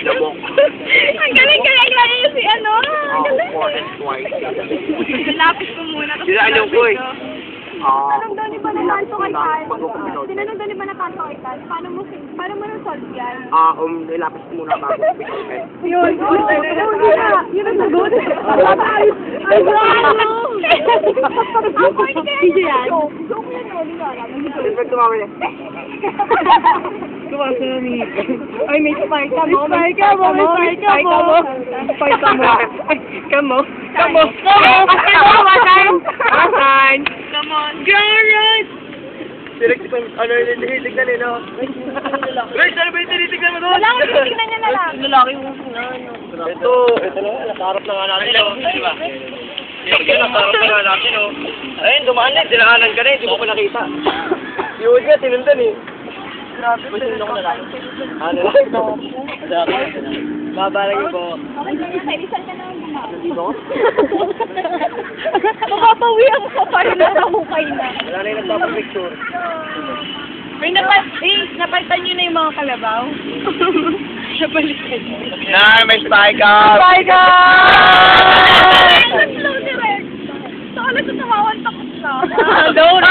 Labok. Ang galing-galing lang yun si ano. Oh, more than twice. Lapis ko muna. Sila alam ko eh. Tinanong daw ni ba na kanto kay Tal? Tinanong daw ni ba na kanto kay Tal? Paano mo solve yan? Nilapis ko muna bago speaker pen. Yun ang sagot. Ay, ako hindi yan. Joke yan o, di ba alam? Siyempre tumawin eh. Kumasa na ni... Ay, may spike ka mo. May spike ka mo. Spike ka mo. Ay, kamo. Kamo. Asan? Come on. Garrett! Direct ko, tinitignan eh, no? Guys, ano ba yung tinitignan mo doon? Wala akong tinitignan niya na lang. Lalaki mo na. Ito na, nakaharap na nga natin, no? Di ba? Ito, nakaharap na nga natin, no? Ayun, dumaan na, dinaanan ka na, hindi mo pa nakita. Yun nga, tinundan eh. Grabe, tinundan ko na lang. Ano? Babalagay po. Okay, silisan ka na. Ito? Mapapawi ako sa parang nakahukay na. Wala na yung nagpapapicture. Napalitan nyo na yung mga kalabaw? Napalitan nyo. May spike up! Spike up! Slow direct. Saka na sa tumawan takot na. Don't!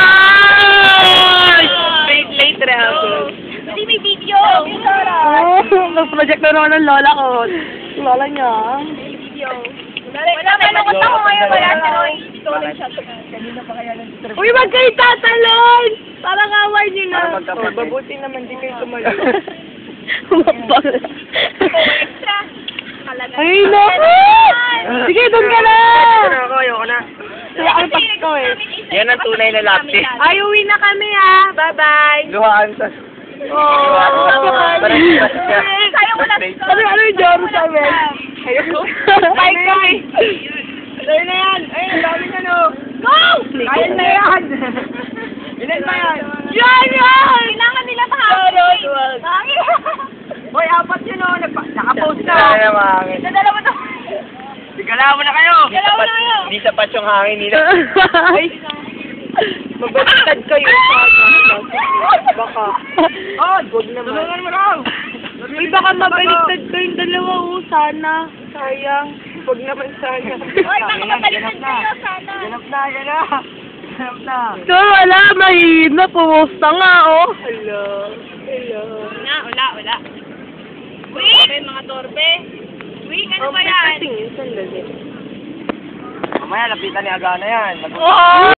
Late reaction. Hindi may video. Nag-project na naman ng lola ko. Lola niya. May video. Wala ka nung ako ngayon. Wala ka nung stolen shot. Uy, wag kayo tatalon! Parang away niyo na. Babuti naman di kayo tumalo. Mapal. Extra. Talaga. Ay, naku! Sige, doon ka na! Ayoko na. Kaya ang Pasko eh. Yan ang tunay na lapsi. Ay, uwi na kami ah. Bye-bye. Luhaan sa... Oh, Sayang wala. ano yung job sa amin? Ayun. Bye, guys. Ayun na yan. Ayun, dami na no. Go! Kaya na yan. Ilan ba yan? Yan! Kailangan nila mahangin. Mahangin. Hoy, apat yun o. Nakapost na. Kaya mahangin. Nadala mo na. Sigala mo na kayo. Galaw na kayo. Hindi sapat yung hangin nila. Ay, magbaliktad kayo. Baka. Oh, good naman. Tulungan mo raw. Uy, baka mabaliktad kayong dalawa o. Sana. Sayang. Huwag naman sana. Hoy, baka mabaliktad kayo sana. Ganap na, yan na. Ganap na. So, wala. Mahina. Pumusta nga, oh. Hello. Wala. Wing! Mga torpe. Wing, ano ba yan? Sandali. Mamaya, lapitan ni Agana yan. Oo.